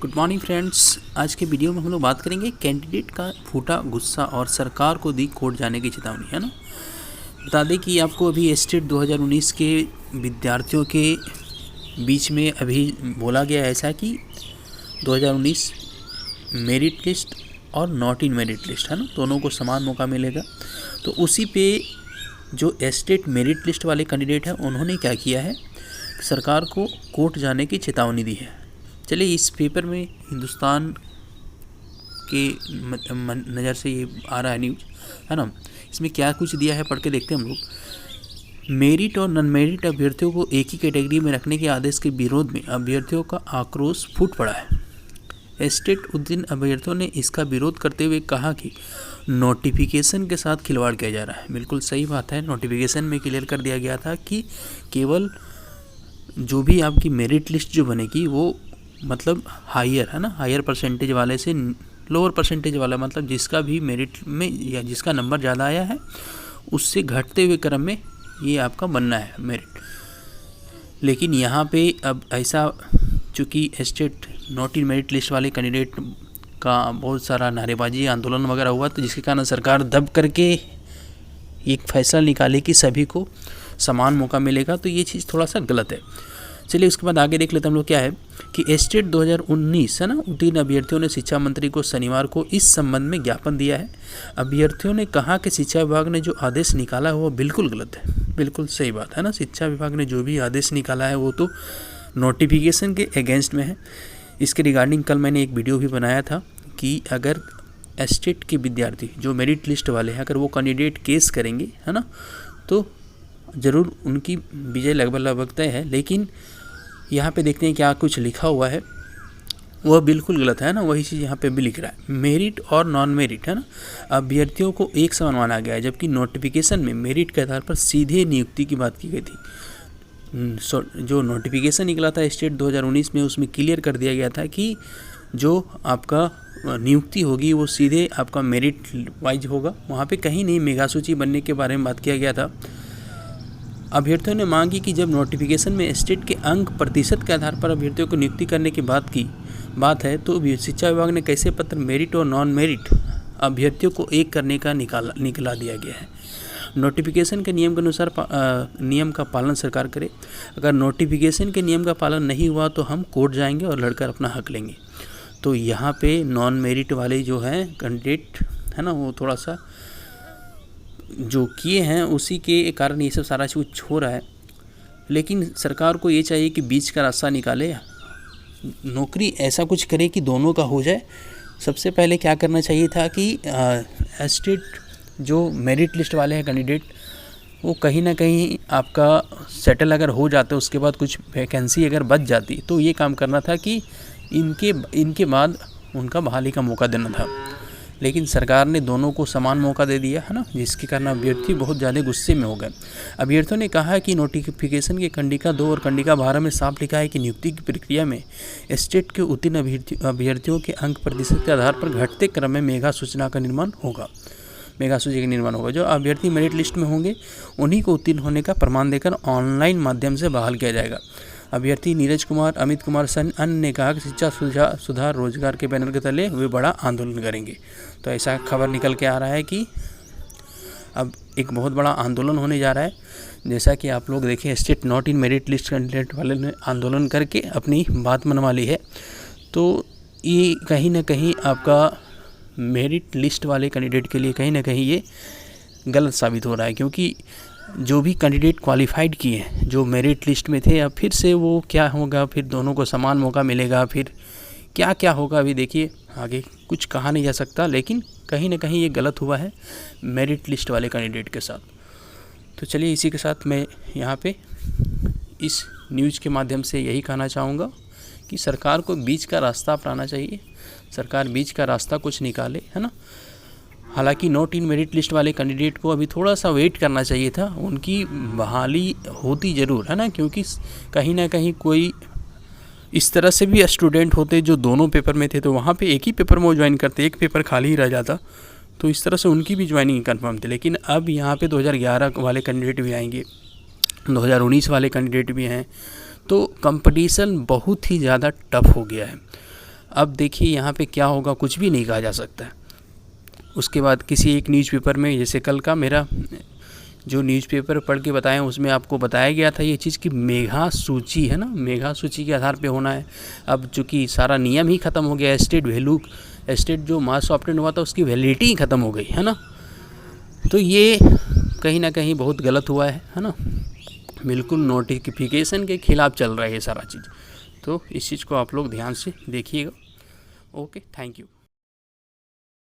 Good morning friends. आज के video में हम लोग बात करेंगे कैंडिडेट का फूटा गुस्सा और सरकार को दी कोर्ट जाने की चेतावनी, है ना। बता दें कि आपको अभी स्टेट 2019 के विद्यार्थियों के बीच में अभी बोला गया ऐसा कि 2019 मेरिट लिस्ट और नॉट इन मेरिट लिस्ट, है ना, दोनों को समान मौका मिलेगा। तो उसी पे जो स्टेट मेरिट लिस्ट वाले कैंडिडेट हैं उन्होंने क्या किया है, सरकार को कोर्ट जाने की चेतावनी दी है। चलिए इस पेपर में हिंदुस्तान के नज़र से ये आ रहा है न्यूज़, है ना। इसमें क्या कुछ दिया है पढ़ के देखते हैं हम लोग। मेरिट और नॉन मेरिट अभ्यर्थियों को एक ही कैटेगरी में रखने के आदेश के विरोध में अभ्यर्थियों का आक्रोश फूट पड़ा है। स्टेट उद्दीन अभ्यर्थियों ने इसका विरोध करते हुए कहा कि नोटिफिकेशन के साथ खिलवाड़ किया जा रहा है। बिल्कुल सही बात है। नोटिफिकेशन में क्लियर कर दिया गया था कि केवल जो भी आपकी मेरिट लिस्ट जो बनेगी वो मतलब हायर, है ना, हायर परसेंटेज वाले से लोअर परसेंटेज वाला, मतलब जिसका भी मेरिट में या जिसका नंबर ज़्यादा आया है उससे घटते हुए क्रम में ये आपका बनना है मेरिट। लेकिन यहाँ पे अब ऐसा, चूँकि state not in merit list वाले कैंडिडेट का बहुत सारा नारेबाजी आंदोलन वगैरह हुआ, तो जिसके कारण सरकार दब करके एक फैसला निकाले कि सभी को समान मौका मिलेगा। तो ये चीज़ थोड़ा सा गलत है। चलिए उसके बाद आगे देख लेते हम लोग क्या है कि स्टेट 2019, है ना, उत्तीर्ण अभ्यर्थियों ने शिक्षा मंत्री को शनिवार को इस संबंध में ज्ञापन दिया है। अभ्यर्थियों ने कहा कि शिक्षा विभाग ने जो आदेश निकाला है वो बिल्कुल गलत है। बिल्कुल सही बात है ना। शिक्षा विभाग ने जो भी आदेश निकाला है वो तो नोटिफिकेशन के अगेंस्ट में है। इसके रिगार्डिंग कल मैंने एक वीडियो भी बनाया था कि अगर स्टेट के विद्यार्थी जो मेरिट लिस्ट वाले हैं अगर वो कैंडिडेट केस करेंगे, है ना, तो ज़रूर उनकी विजय लगभग तय है। लेकिन यहाँ पे देखते हैं क्या कुछ लिखा हुआ है, वह बिल्कुल गलत है ना। वही चीज़ यहाँ पे भी लिख रहा है, मेरिट और नॉन मेरिट, है ना, अभ्यर्थियों को एक समान माना गया है। जबकि नोटिफिकेशन में मेरिट के आधार पर सीधे नियुक्ति की बात की गई थी। जो नोटिफिकेशन निकला था स्टेट 2019 में, उसमें क्लियर कर दिया गया था कि जो आपका नियुक्ति होगी वो सीधे आपका मेरिट वाइज होगा। वहाँ पे कहीं नहीं मेगा सूची बनने के बारे में बात किया गया था। अभ्यर्थियों ने मांग की कि जब नोटिफिकेशन में स्टेट के अंक प्रतिशत के आधार पर अभ्यर्थियों को नियुक्ति करने की बात है, तो शिक्षा विभाग ने कैसे पत्र मेरिट और नॉन मेरिट अभ्यर्थियों को एक करने का निकला दिया गया है। नोटिफिकेशन के नियम के अनुसार नियम का पालन सरकार करे। अगर नोटिफिकेशन के नियम का पालन नहीं हुआ तो हम कोर्ट जाएंगे और लड़कर अपना हक लेंगे। तो यहाँ पे नॉन मेरिट वाले जो हैं कैंडिडेट, है ना, वो थोड़ा सा जो किए हैं उसी के कारण ये सब सारा कुछ हो रहा है। लेकिन सरकार को ये चाहिए कि बीच का रास्ता निकाले, नौकरी ऐसा कुछ करे कि दोनों का हो जाए। सबसे पहले क्या करना चाहिए था कि स्टेट जो मेरिट लिस्ट वाले हैं कैंडिडेट, वो कहीं ना कहीं आपका सेटल अगर हो जाते, उसके बाद कुछ वैकेंसी अगर बच जाती, तो ये काम करना था कि इनके बाद उनका बहाली का मौका देना था। लेकिन सरकार ने दोनों को समान मौका दे दिया, है ना, जिसके कारण अभ्यर्थी बहुत ज़्यादा गुस्से में हो गए। अभ्यर्थियों ने कहा कि नोटिफिकेशन के कंडिका 2 और कंडिका 12 में साफ लिखा है कि नियुक्ति की प्रक्रिया में स्टेट के उत्तीर्ण अभ्यर्थियों के अंक प्रतिशत के आधार पर घटते क्रम में मेगा सूची का निर्माण होगा। जो अभ्यर्थी मेरिट लिस्ट में होंगे उन्हीं को उत्तीर्ण होने का प्रमाण देकर ऑनलाइन माध्यम से बहाल किया जाएगा। अभ्यर्थी नीरज कुमार, अमित कुमार सहित अन्य ने कहा कि शिक्षा सुधार रोजगार के बैनर के तले वे बड़ा आंदोलन करेंगे। तो ऐसा खबर निकल के आ रहा है कि अब एक बहुत बड़ा आंदोलन होने जा रहा है। जैसा कि आप लोग देखें, state not in merit list candidate वाले ने आंदोलन करके अपनी बात मनवा ली है। तो ये कहीं ना कहीं आपका मेरिट लिस्ट वाले कैंडिडेट के लिए कहीं ना कहीं ये गलत साबित हो रहा है, क्योंकि जो भी कैंडिडेट क्वालिफाइड किए हैं जो मेरिट लिस्ट में थे, अब फिर से वो क्या होगा, फिर दोनों को समान मौका मिलेगा, फिर क्या क्या होगा अभी देखिए, आगे कुछ कहा नहीं जा सकता। लेकिन कहीं ना कहीं ये गलत हुआ है मेरिट लिस्ट वाले कैंडिडेट के साथ। तो चलिए इसी के साथ मैं यहाँ पे इस न्यूज़ के माध्यम से यही कहना चाहूँगा कि सरकार को बीच का रास्ता अपनाना चाहिए। सरकार बीच का रास्ता कुछ निकाले, है ना। हालांकि नॉट इन मेरिट लिस्ट वाले कैंडिडेट को अभी थोड़ा सा वेट करना चाहिए था, उनकी बहाली होती ज़रूर, है ना, क्योंकि कहीं ना कहीं कोई इस तरह से भी स्टूडेंट होते जो दोनों पेपर में थे, तो वहाँ पे एक ही पेपर में वो ज्वाइन करते, एक पेपर खाली ही रह जाता, तो इस तरह से उनकी भी ज्वाइनिंग कन्फर्म थी। लेकिन अब यहाँ पे 2011 वाले कैंडिडेट भी आएंगे, 2019 वाले कैंडिडेट भी हैं, तो कंपटीशन बहुत ही ज़्यादा टफ हो गया है। अब देखिए यहाँ पे क्या होगा, कुछ भी नहीं कहा जा सकता है। उसके बाद किसी एक न्यूज़पेपर में, जैसे कल का मेरा जो न्यूज़पेपर पढ़ के बताएं उसमें आपको बताया गया था ये चीज़ कि मेगा सूची है ना, मेगा सूची के आधार पे होना है। अब चूँकि सारा नियम ही ख़त्म हो गया, एस्टेट जो मास ऑप्टेंट हुआ था उसकी वैलिडिटी ही ख़त्म हो गई है ना। तो ये कहीं ना कहीं बहुत गलत हुआ है ना। बिल्कुल नोटिफिकेशन के खिलाफ चल रहा है ये सारा चीज़। तो इस चीज़ को आप लोग ध्यान से देखिएगा। Okay, thank you.